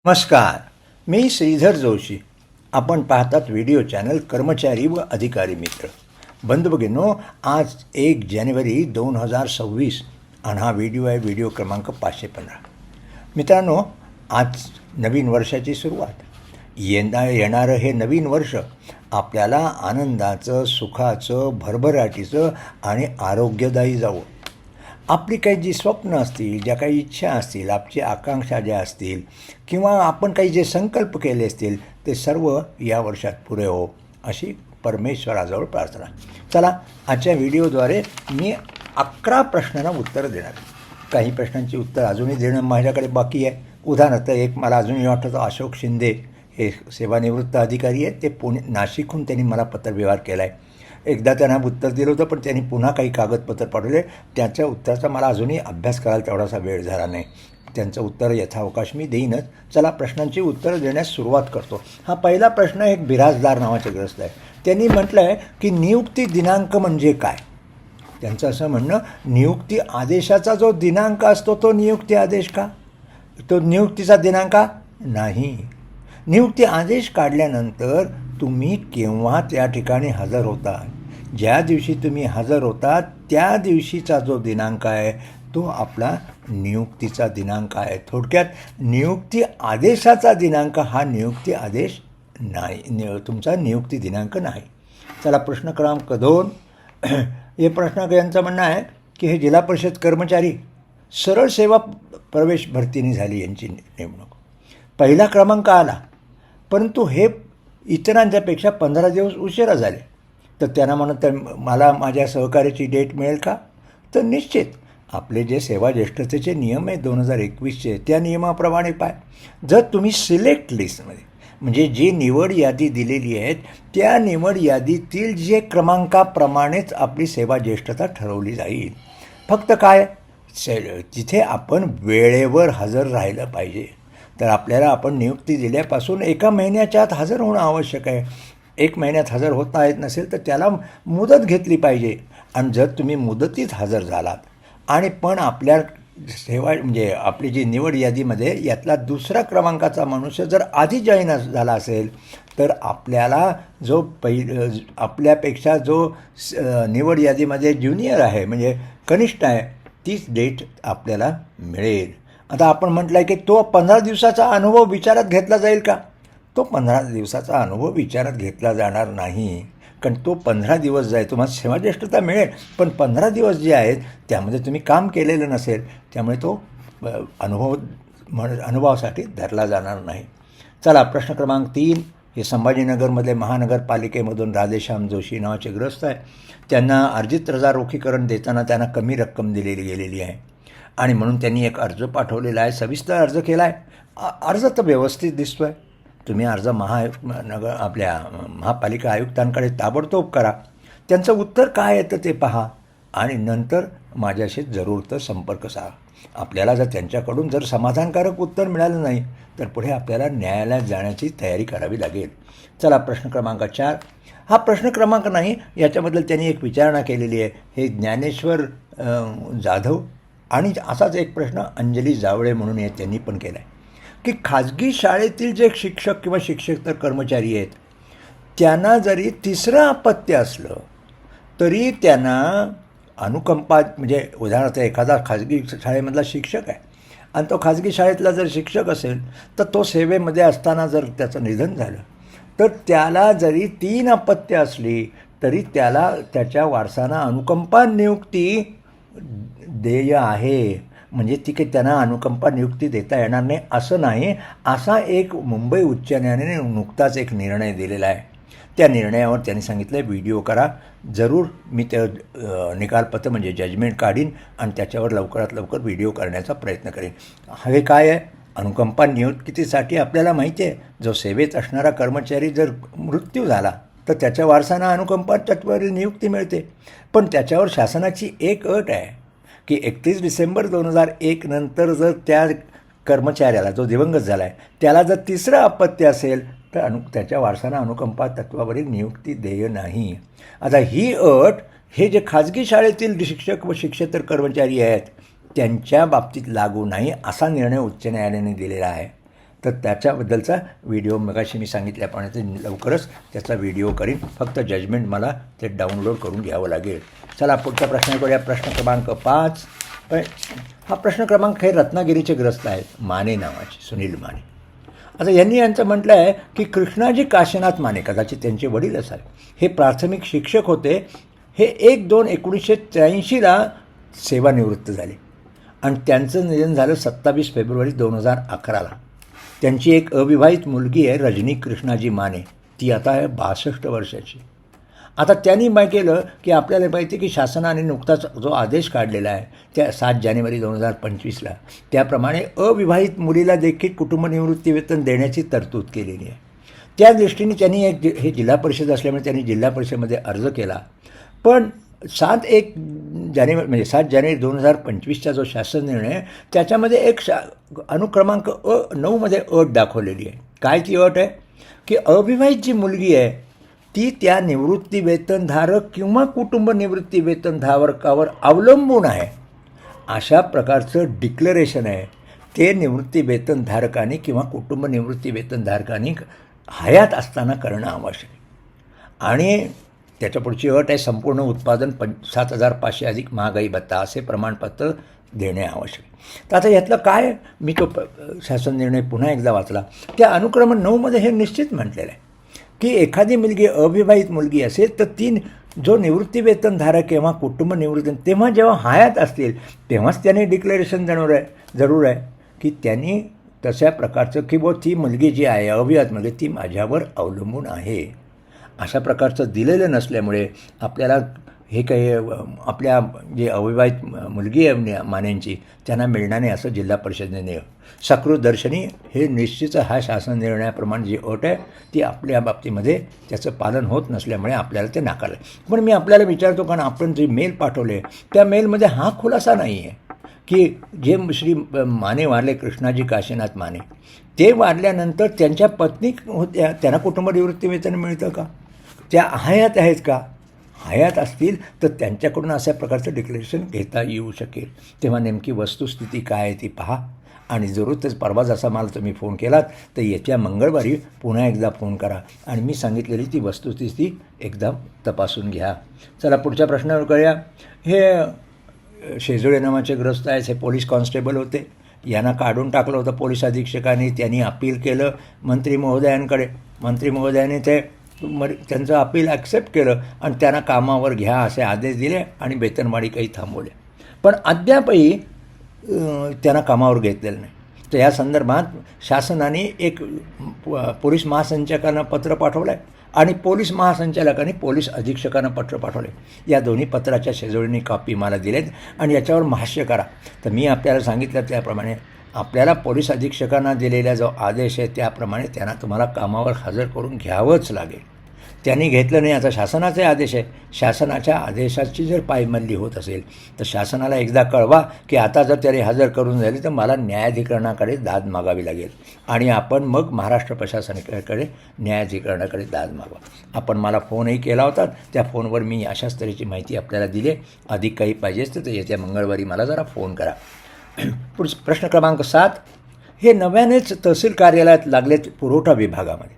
नमस्कार, मी श्रीधर जोशी. आपण पाहतात व्हिडिओ चॅनल कर्मचारी व अधिकारी मित्र. बंधू भगिनींनो, आज 1 जानेवारी 2026 आणि हा व्हिडिओ आहे व्हिडिओ क्रमांक 515. मित्रांनो, आज नवीन वर्षाची सुरुवात. येणारं हे नवीन वर्ष आपल्याला आनंदाचं, सुखाचं, भरभराटीचं आणि आरोग्यदायी जावं. आपली काही जी स्वप्न असतील, ज्या काही इच्छा असतील, आपली आकांक्षा ज्या असतील किंवा आपण काही जे संकल्प केले असतील ते सर्व या वर्षात पुरे हो अशी परमेश्वराजवळ प्रार्थना. चला, आजच्या व्हिडिओद्वारे मी 11 प्रश्नांना उत्तरं देणार. काही प्रश्नांची उत्तर अजूनही देणं माझ्याकडे बाकी आहे. उदाहरणार्थ एक मला अजूनही आठवतं, अशोक शिंदे हे सेवानिवृत्त अधिकारी आहेत. ते नाशिकहून त्यांनी मला पत्रव्यवहार केला आहे. एकदा त्यांना उत्तर दिलं होतं, पण त्यांनी पुन्हा काही कागदपत्र पाठवले. त्याच्या उत्तराचा मला अजूनही अभ्यास करायला तेवढासा वेळ झाला नाही. त्यांचं उत्तर यथावकाश मी देईनच. चला, प्रश्नांची उत्तरं देण्यास सुरुवात करतो. हा पहिला प्रश्न एक बिराजदार नावाचे ग्रस्त आहे. त्यांनी म्हटलं आहे की नियुक्ती दिनांक म्हणजे काय. त्यांचं असं म्हणणं, नियुक्ती आदेशाचा जो दिनांक असतो तो नियुक्ती आदेश का? तो नियुक्तीचा दिनांक नाही. नियुक्ती आदेश काढल्यानंतर तुम्ही केव्हा त्या ठिकाणी हजर होता, ज्या दिवशी तुम्ही हजर होता त्या दिवशीचा जो दिनांक आहे तो आपला नियुक्तीचा दिनांक आहे. थोडक्यात नियुक्ती आदेशाचा दिनांक हा नियुक्ती आदेश नाही, तुमचा नियुक्ती दिनांक नाही. चला, प्रश्न क्रमांक 2. हे प्रश्न यांचं म्हणणं आहे की हे जिल्हा परिषद कर्मचारी सरळ सेवा प्रवेश भरतीने झाली यांची नेमणूक. पहिला क्रमांक आला, परंतु हे इतरांच्यापेक्षा 15 दिवस उशिरा झाले. तर त्यांना म्हणत मला माझ्या सहकार्याची डेट मिळेल का? तर निश्चित आपले जे सेवा ज्येष्ठतेचे नियम आहेत 2021चे, त्या नियमाप्रमाणे जर तुम्ही सिलेक्ट लिस्टमध्ये म्हणजे जी निवड यादी दिलेली आहे त्या निवड यादीतील जे क्रमांकाप्रमाणेच आपली सेवा ज्येष्ठता ठरवली जाईल. फक्त काय, तिथे आपण वेळेवर हजर राहिलं पाहिजे. तर आपल्याला आपण नियुक्ती दिल्यापासून 1 महिन्याच्या आत हजर होणं आवश्यक आहे. 1 महिन्यात हजर होता येत नसेल तर त्याला मुदत घेतली पाहिजे. आणि जर तुम्ही मुदतीत हजर झालात आणि पण आपल्या सेवा म्हणजे आपली जी निवड यादीमध्ये यातला दुसरा क्रमांकाचा मनुष्य जर आधी जॉईन झाला असेल तर आपल्याला जो आपल्यापेक्षा जो निवड यादीमध्ये ज्युनियर आहे म्हणजे कनिष्ठ आहे तीच डेट आपल्याला मिळेल. आता आपण म्हटलं आहे की तो 15 दिवसाचा अनुभव विचारात घेतला जाईल का? तो 15 दिवसाचा अनुभव विचारात घेतला जाणार नाही. कारण तो 15 दिवस जो आहे तुम्हाला सेवाज्येष्ठता मिळेल, पण 15 दिवस जे आहेत त्यामध्ये तुम्ही काम केलेलं नसेल, त्यामुळे तो अनुभवासाठी धरला जाणार नाही. चला, प्रश्न क्रमांक 3. हे संभाजीनगरमधले महानगरपालिकेमधून राधेश्याम जोशी नावाचे ग्रस्त आहे. त्यांना अर्जित रजा रोखीकरण देताना त्यांना कमी रक्कम दिलेली गेलेली आहे आणि म्हणून त्यांनी एक अर्ज पाठवलेला आहे. सविस्तर अर्ज केला आहे. अर्ज तर व्यवस्थित दिसतो आहे. तुम्ही अर्ज आपल्या महापालिका आयुक्तांकडे ताबडतोब करा. त्यांचं उत्तर काय येतं ते पहा आणि नंतर माझ्याशी जरूर तर संपर्क साधा. आपल्याला जर त्यांच्याकडून जर समाधानकारक उत्तर मिळालं नाही तर पुढे आपल्याला न्यायालयात जाण्याची तयारी करावी लागेल. चला, प्रश्न क्रमांक 4. हा प्रश्न क्रमांक नाही, याच्याबद्दल त्यांनी एक विचारणा केलेली आहे. हे ज्ञानेश्वर जाधव आणि असाच एक प्रश्न अंजली जावळे म्हणून त्यांनी पण केला आहे की खाजगी शाळेतील जे शिक्षक किंवा शिक्षक कर्मचारी आहेत त्यांना जरी तिसरं अपत्य असलं तरी त्यांना अनुकंपा म्हणजे उदाहरणार्थ एखादा खाजगी शाळेमधला शिक्षक आहे आणि तो खाजगी शाळेतला जर शिक्षक असेल तर तो सेवेमध्ये असताना जर त्याचं निधन झालं तर त्याला जरी 3 अपत्य असली तरी त्याला त्याच्या वारसांना अनुकंपा नियुक्ती देय आहे. म्हणजे ती काही त्यांना अनुकंपा नियुक्ती देता येणार नाही असं नाही. असा एक मुंबई उच्च न्यायालयाने नुकताच एक निर्णय दिलेला आहे. त्या निर्णयावर त्यांनी सांगितलं व्हिडिओ करा. जरूर मी ते निकालपत्र म्हणजे जजमेंट काढीन आणि त्याच्यावर लवकरात लवकर व्हिडिओ करण्याचा प्रयत्न करेन. हे काय आहे, अनुकंपा नियुक्तीसाठी आपल्याला माहिती आहे जो सेवेत असणारा कर्मचारी जर मृत्यू झाला तर त्याच्या वारसांना अनुकंपा तत्त्वावरील नियुक्ती मिळते. पण त्याच्यावर शासनाची एक अट आहे की 31 डिसेंबर 2001 नंतर जर त्या कर्मचाऱ्याला जो दिवंगत झाला आहे त्याला जर तिसरं अपत्य असेल तर त्याच्या वारसांना अनुकंपा तत्त्वावरील नियुक्ती देय नाही. आता ही अट हे जे खाजगी शाळेतील शिक्षक व शिक्षेतर कर्मचारी आहेत त्यांच्या बाबतीत लागू नाही असा निर्णय उच्च न्यायालयाने दिलेला आहे. तर त्याच्याबद्दलचा व्हिडिओ मगाशी मी सांगितल्याप्रमाणे ते लवकरच त्याचा व्हिडिओ करीन. फक्त जजमेंट मला ते डाउनलोड करून घ्यावं लागेल. चला पुढचा प्रश्न करूया. प्रश्न क्रमांक 5. पण हा प्रश्न क्रमांक हे रत्नागिरीचे ग्रस्त आहेत, माने नावाचे, सुनील माने. आता यांचं म्हटलं आहे की कृष्णाजी काशीनाथ माने, कदाचित त्यांचे वडील असावे, हे प्राथमिक शिक्षक होते. हे 1/2/1983 सेवानिवृत्त झाले आणि त्यांचं निधन झालं 27 फेब्रुवारी 2011. त्यांची एक अविवाहित मुलगी आहे रजनी कृष्णाजी माने, ती आता आहे 62 वर्षाची. आता त्यांनी काय केलं की आपल्याला माहिती की शासनाने नुकताच जो आदेश काढलेला आहे त्या 7 जानेवारी 2025 त्याप्रमाणे अविवाहित मुलीला देखील कुटुंब निवृत्ती वेतन देण्याची तरतूद केलेली आहे. त्या दृष्टीने त्यांनी हे जिल्हा परिषद असल्यामुळे त्यांनी जिल्हा परिषदेमध्ये अर्ज केला. पण 7 जानेवारी 2025चा जो शासन निर्णय आहे त्याच्यामध्ये एक अनुक्रमांक 9मध्ये अट दाखवलेली आहे. काय ती अट आहे की अविवाहित जी मुलगी आहे ती त्या निवृत्ती वेतनधारक किंवा कुटुंब निवृत्ती वेतनधारकावर अवलंबून आहे अशा प्रकारचं डिक्लरेशन आहे ते निवृत्ती वेतनधारकांनी किंवा कुटुंब निवृत्ती वेतनधारकांनी हयात असताना करणं आवश्यक आहे. आणि त्याच्या पुढची अट आहे संपूर्ण उत्पादन 7,500 अधिक महागाई भत्ता असे प्रमाणपत्र देणे आवश्यक आहे. तर आता यातलं काय, मी तो शासन निर्णय पुन्हा एकदा वाचला. त्या अनुक्रम 9मध्ये हे निश्चित म्हटलेलं आहे की एखादी मुलगी अविवाहित मुलगी असेल तर ती जो निवृत्ती वेतनधारक किंवा कुटुंब निवृत्ती तेव्हा जेव्हा हयात असतील तेव्हाच त्यांनी डिक्लेरेशन जरूर आहे की त्यांनी तशा प्रकारचं की ती मुलगी जी आहे अविवाहित मुलगी ती माझ्यावर अवलंबून आहे अशा प्रकारचं दिलेलं नसल्यामुळे आपल्याला हे काही आपल्या जे अविवाहित मुलगी आहे मानेंची त्यांना मिळणार नाही असं जिल्हा परिषदेने सकृत दर्शनी हे निश्चित हा शासन निर्णयाप्रमाणे जी अट आहे ती आपल्या बाबतीमध्ये त्याचं पालन होत नसल्यामुळे आपल्याला ते नाकारलं. पण मी आपल्याला विचारतो कारण आपण जे मेल पाठवले त्या मेलमध्ये हा खुलासा नाही आहे की जे श्री माने वारले कृष्णाजी काशीनाथ माने ते वारल्यानंतर त्यांच्या पत्नी होत्या त्यांना कुटुंब निवृत्ती वेतन मिळतं का, त्या हयात आहेत का, हयात असतील तर त्यांच्याकडून अशा प्रकारचं डिक्लेरेशन घेता येऊ शकेल. तेव्हा नेमकी वस्तुस्थिती काय आहे ती पहा आणि जरूरच परवा जसा मला तुम्ही फोन केलात तर येत्या मंगळवारी पुन्हा एकदा फोन करा आणि मी सांगितलेली ती वस्तुस्थिती एकदम तपासून घ्या. चला पुढच्या प्रश्नावर करूया. हे शेजुळे नावाचे ग्रस्त आहेत, हे पोलीस कॉन्स्टेबल होते. यांना काढून टाकलं होतं पोलीस अधीक्षकांनी. त्यांनी अपील केलं मंत्री महोदयांकडे. मंत्री महोदयाने त्यांचं अपील ॲक्सेप्ट केलं आणि त्यांना कामावर घ्या असे आदेश दिले आणि वेतनवाढी काही थांबवल्या. पण अद्यापही त्यांना कामावर घेतलेलं नाही. तर या संदर्भात शासनाने एक पोलीस महासंचालकांना पत्र पाठवलं आहे आणि पोलीस महासंचालकांनी पोलीस अधीक्षकांना पत्र पाठवले. या दोन्ही पत्राच्या शेजारीने कॉपी मला दिलेत आणि याच्यावर भाष्य करा. तर मी आपल्याला सांगितलं त्याप्रमाणे आपल्याला पोलीस अधीक्षकांना दिलेला जो आदेश आहे त्याप्रमाणे त्यांना तुम्हाला कामावर हजर करून घ्यावंच लागेल. त्यांनी घेतलं नाही. आता शासनाचे आदेश आहे. शासनाच्या आदेशाची जर पायमल्ली होत असेल तर शासनाला एकदा कळवा की आता जर त्याने हजर करून झाली तर मला न्यायाधिकरणाकडे दाद मागावी लागेल आणि आपण मग महाराष्ट्र प्रशासनाकडे न्यायाधिकरणाकडे दाद मागवा. आपण मला फोनही केला होता. त्या फोनवर मी अशाच तऱ्हेची माहिती आपल्याला दिली. अधिक काही पाहिजेच तर येत्या मंगळवारी मला जरा फोन करा. पुढचा प्रश्न क्रमांक 7. हे नव्यानेच तहसील कार्यालयात लागलेत पुरवठा विभागामध्ये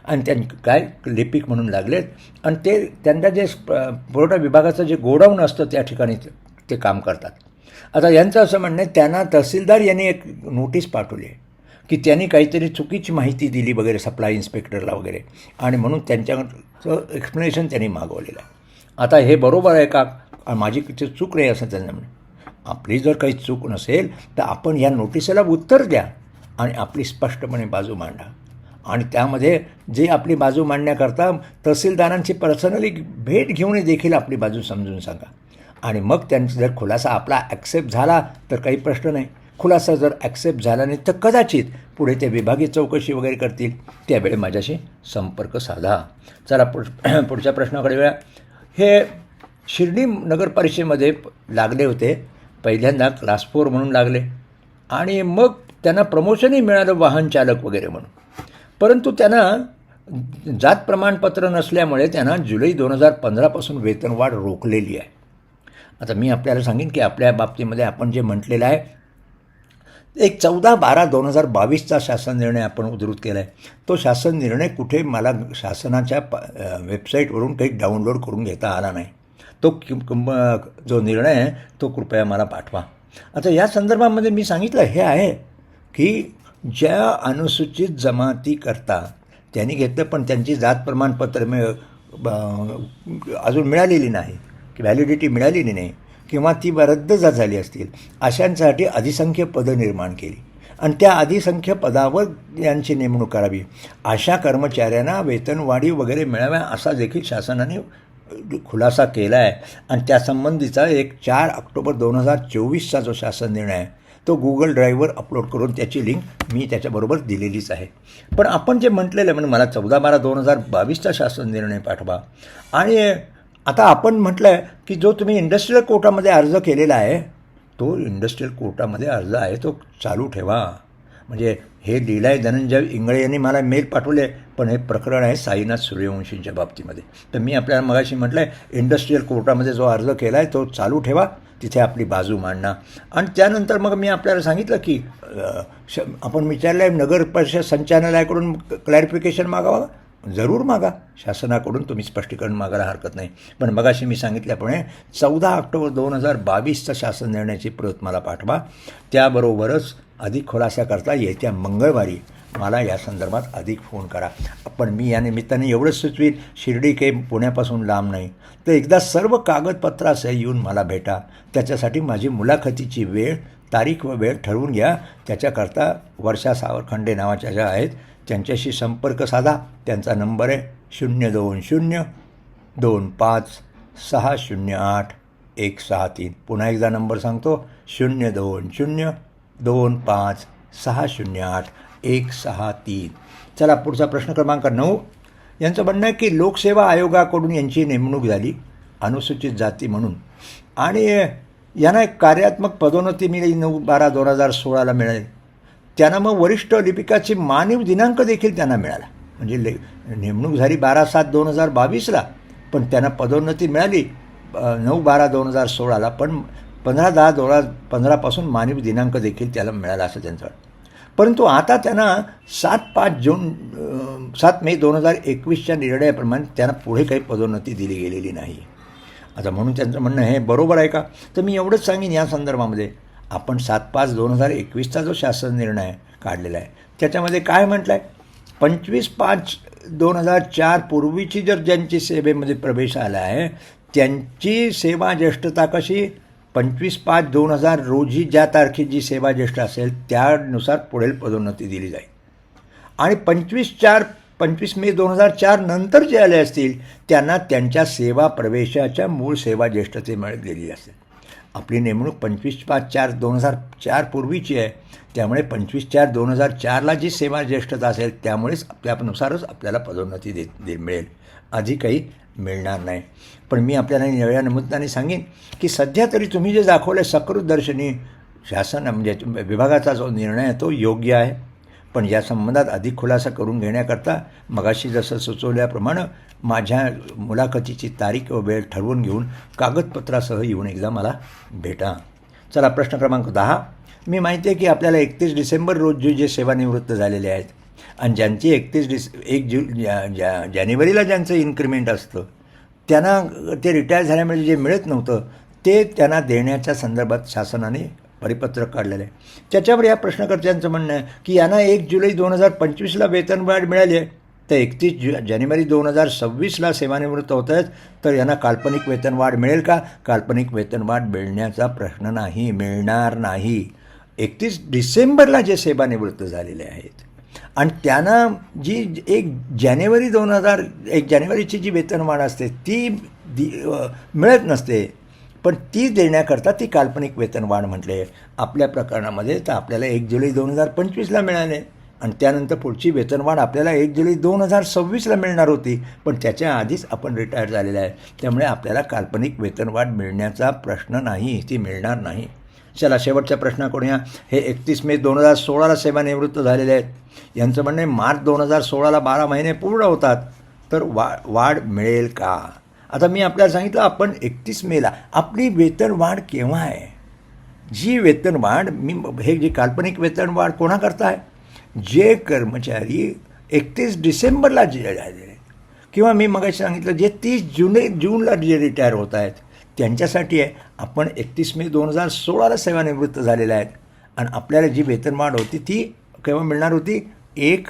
आणि त्यांनी काय लिपिक म्हणून लागलेत आणि ते त्यांना जे पुरवठा विभागाचं जे गोडाऊन असतं त्या ठिकाणी ते काम करतात. आता यांचं असं म्हणणं आहे त्यांना तहसीलदार यांनी एक नोटीस पाठवली आहे की त्यांनी काहीतरी चुकीची माहिती दिली वगैरे सप्लाय इन्स्पेक्टरला वगैरे आणि म्हणून त्यांच्याचं एक्सप्लेनेशन त्यांनी मागवलेलं आहे. आता हे बरोबर आहे का, माझी चूक नाही असं त्यांना म्हणणं. आपली जर काही चूक नसेल तर आपण या नोटिसीला उत्तर द्या आणि आपली स्पष्टपणे बाजू मांडा आणि त्यामध्ये जे आपली बाजू मांडण्याकरता तहसीलदारांची पर्सनली भेट घेऊन देखील आपली बाजू समजून सांगा आणि मग त्यांचा जर खुलासा आपला ॲक्सेप्ट झाला तर काही प्रश्न नाही. खुलासा जर ॲक्सेप्ट झाला नाही तर कदाचित पुढे ते विभागीय चौकशी वगैरे करतील, त्यावेळी माझ्याशी संपर्क साधा. चला पुढच्या प्रश्नाकडे वेळा. हे शिर्डी नगर परिषदेमध्ये लागले होते. पहिल्यांदा क्लास 4 म्हणून लागले आणि मग त्यांना प्रमोशनही मिळालं वाहन चालक वगैरे म्हणून. परंतु त्यांना जात प्रमाणपत्र नसल्यामुळे त्यांना जुलै 2015पासून वेतनवाढ रोखलेली आहे. आता मी आपल्याला सांगेन की आपल्या बाबतीमध्ये आपण जे म्हटलेलं आहे एक 14/12/2022चा शासन निर्णय आपण उद्धृत केला आहे. तो शासन निर्णय कुठे मला शासनाच्या वेबसाईटवरून काही डाउनलोड करून घेता आला नाही. तो जो निर्णय आहे तो कृपया मला पाठवा. आता या संदर्भामध्ये मी सांगितलं हे आहे की ज्या अनुसूचित जमातीकरता त्यांनी घेतलं पण त्यांची जात प्रमाणपत्र अजून मिळालेली नाही, की व्हॅलिडिटी मिळालेली नाही किंवा ती रद्द झाली असतील, अशांसाठी अधिसंख्य पदं निर्माण केली आणि त्या अधिसंख्य पदावर यांची नेमणूक करावी. अशा कर्मचाऱ्यांना वेतनवाढी वगैरे मिळाव्या असा देखील शासनाने खुलासा केला आहे. आणि त्यासंबंधीचा एक 4 ऑक्टोबर 2024चा जो शासन निर्णय आहे तो गुगल ड्राईव्हवर अपलोड करून त्याची लिंक मी त्याच्याबरोबर दिलेलीच आहे. पण आपण जे म्हटलेलं म्हणजे मला 14/12/2022चा शासन निर्णय पाठवा. आणि आता आपण म्हटलं आहे की जो तुम्ही इंडस्ट्रियल कोर्टामध्ये अर्ज केलेला आहे तो इंडस्ट्रियल कोर्टामध्ये अर्ज आहे तो चालू ठेवा. म्हणजे हे लीलाय धनंजय इंगळे यांनी मला मेल पाठवले, पण हे प्रकरण आहे साईनाथ सूर्यवंशींच्या बाबतीमध्ये. तर मी आपल्याला मगाशी म्हटलं आहे इंडस्ट्रियल कोर्टामध्ये जो अर्ज केला आहे तो चालू ठेवा, तिथे आपली बाजू मांडणं. आणि त्यानंतर मग मी आपल्याला सांगितलं की आपण विचारलं आहे नगर परिषद संचालनालयाकडून क्लॅरिफिकेशन मागावा, जरूर मागा, शासनाकडून तुम्ही स्पष्टीकरण मागायला हरकत नाही. पण मगाशी मी सांगितल्याप्रमाणे 14 ऑक्टोबर 2022चा शासन निर्णयाची प्रत मला पाठवा. त्याबरोबरच अधिक खुलासाकरता येत्या मंगळवारी मला या संदर्भात अधिक फोन करा. पण मी या निमित्ताने एवढंच सुचवीन, शिर्डी काही पुण्यापासून लांब नाही, तर एकदा सर्व कागदपत्रासह येऊन मला भेटा. त्याच्यासाठी माझी मुलाखतीची वेळ, तारीख व वेळ ठरवून घ्या. त्याच्याकरता वर्षा सावरखंडे नावाच्या ज्या आहेत त्यांच्याशी संपर्क साधा. त्यांचा नंबर आहे 02025608163. पुन्हा एकदा नंबर सांगतो 02025608163. चला पुढचा प्रश्न क्रमांक 9. यांचं म्हणणं आहे की लोकसेवा आयोगाकडून यांची नेमणूक झाली अनुसूचित जाती म्हणून आणि यांना एक कार्यात्मक पदोन्नती मिळाली 9/12/2016ला मिळाली. त्यांना मग वरिष्ठ लिपिकाची मानव दिनांक देखील त्यांना मिळाला. म्हणजे नेमणूक झाली 12/7/2022ला, पण त्यांना पदोन्नती मिळाली 9/12/2016ला, पण 15/10/2015पासून मानव दिनांक देखील त्याला मिळाला असं त्यांचं. परंतु आता त्यांना 7 मे 2021च्या निर्णयाप्रमाणे त्यांना पुढे काही पदोन्नती दिली गेलेली नाही. आता म्हणून त्यांचं म्हणणं हे बरोबर आहे का? तर मी एवढंच सांगेन या संदर्भामध्ये आपण 7/5/2021चा जो शासन निर्णय काढलेला आहे त्याच्यामध्ये काय म्हटलं आहे, 25/5/2004 पूर्वीची जर ज्यांची सेवेमध्ये प्रवेश आला आहे त्यांची सेवा ज्येष्ठता कशी 25/5/2000 रोजी ज्या तारखेची सेवा ज्येष्ठ असेल त्यानुसार पुढील पदोन्नती दिली जाईल. आणि 25 मे 2004 नंतर जे आले असतील त्यांना त्यांच्या सेवा प्रवेशाच्या मूळ सेवा ज्येष्ठतेमुळे दिली असेल. आपली नेमणूक 25/5/2004 पूर्वीची आहे, त्यामुळे 25/4/2004ला जी सेवा ज्येष्ठता असेल त्यामुळेच त्यानुसारच आपल्याला पदोन्नती मिळेल, आधी काही मिळणार नाही. पण मी आपल्याला या निमित्ताने सांगेन की सध्या तरी तुम्ही जे दाखवलं सकृतदर्शनी शासन म्हणजे विभागाचा जो निर्णय आहे तो योग्य आहे. पण या संबंधात अधिक खुलासा करून घेण्याकरता मगाशी जसं सुचवल्याप्रमाणे माझ्या मुलाखतीची तारीख व वेळ ठरवून घेऊन कागदपत्रासह येऊन एकदा मला भेटा. चला प्रश्न क्रमांक 10. मी माहिती आहे की आपल्याला 31 डिसेंबर रोजी जे सेवानिवृत्त झालेले आहेत आणि ज्यांची 1 जानेवारीला ज्यांचं इन्क्रिमेंट असतं त्यांना ते रिटायर झाल्यामुळे जे मिळत नव्हतं ते त्यांना देण्याच्या संदर्भात शासनाने परिपत्रक काढलेलं आहे. त्याच्यावर या प्रश्नकर्त्यांचं म्हणणं आहे की यांना 1 जुलै 2025ला वेतनवाढ मिळाली आहे, तर 31 जानेवारी 2026ला सेवानिवृत्त होत आहेत, तर यांना काल्पनिक वेतनवाढ मिळेल का? काल्पनिक वेतनवाढ मिळण्याचा प्रश्न नाही, मिळणार नाही. 31 डिसेंबरला जे सेवानिवृत्त झालेले आहेत आणि त्यांना जी 1 जानेवारीची जी वेतनवाढ असते ती मिळत नसते, पण ती देण्याकरता ती काल्पनिक वेतनवाढ म्हटले. आपल्या प्रकरणामध्ये तर आपल्याला 1 जुलै 2025ला मिळाले आणि त्यानंतर पुढची वेतनवाढ आपल्याला 1 जुलै 2026ला मिळणार होती, पण त्याच्या आधीच आपण रिटायर झालेलं आहे. त्यामुळे आपल्याला काल्पनिक वेतनवाढ मिळण्याचा प्रश्न नाही, ती मिळणार नाही. चला शेवटच्या प्रश्नाकडून या. हे 31 मे 2016ला सेवानिवृत्त झालेले आहेत. यांचं म्हणणं आहे मार्च 2016ला 12 महिने पूर्ण होतात, तर वाढ मिळेल का? आता मी आपल्याला सांगितलं आपण 31 मेला आपली वेतनवाढ केव्हा आहे? जी वेतनवाढ हे जी काल्पनिक वेतनवाढ कोणाकरता आहे? जे कर्मचारी 31 डिसेंबरला झालेले किंवा मी मगाशी सांगितलं जे 30 जूनला जे रिटायर होत आहेत त्यांच्यासाठी आहे. आपण 31 मे 2016ला सेवानिवृत्त झालेल्या आहेत आणि आपल्याला जी वेतनवाढ होती ती केव्हा मिळणार होती? 1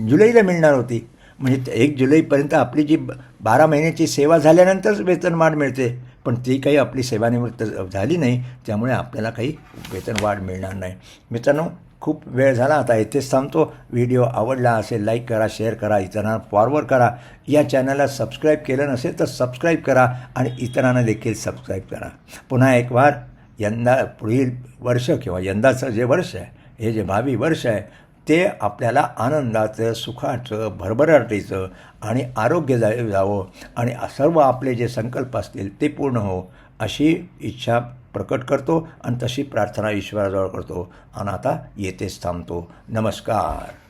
जुलैला मिळणार होती. म्हणजे 1 जुलैपर्यंत आपली जी 12 महिन्याची सेवा झाल्यानंतरच वेतनवाढ मिळते, पण ती काही आपली सेवानिवृत्त झाली नाही, त्यामुळे आपल्याला काही वेतनवाढ मिळणार नाही. मित्रांनो, खूप वेळ झाला, आता इथेच थांबतो. व्हिडिओ आवडला असेल लाईक करा, शेअर करा, इतरांना फॉरवर्ड करा. या चॅनलला सबस्क्राईब केलं नसेल तर सबस्क्राईब करा आणि इतरांना देखील सबस्क्राईब करा. पुन्हा एक वार पुढील वर्ष किंवा यंदाचं जे वर्ष आहे, हे जे भावी वर्ष आहे, ते आपल्याला आनंदाचं, सुखाचं, भरभराटीचं आणि आरोग्य जावं आणि सर्व आपले जे संकल्प असतील ते पूर्ण हो अशी इच्छा प्रकट करतो आणि तशी प्रार्थना ईश्वराजवळ करतो आणि आता येथेच थांबतो. नमस्कार.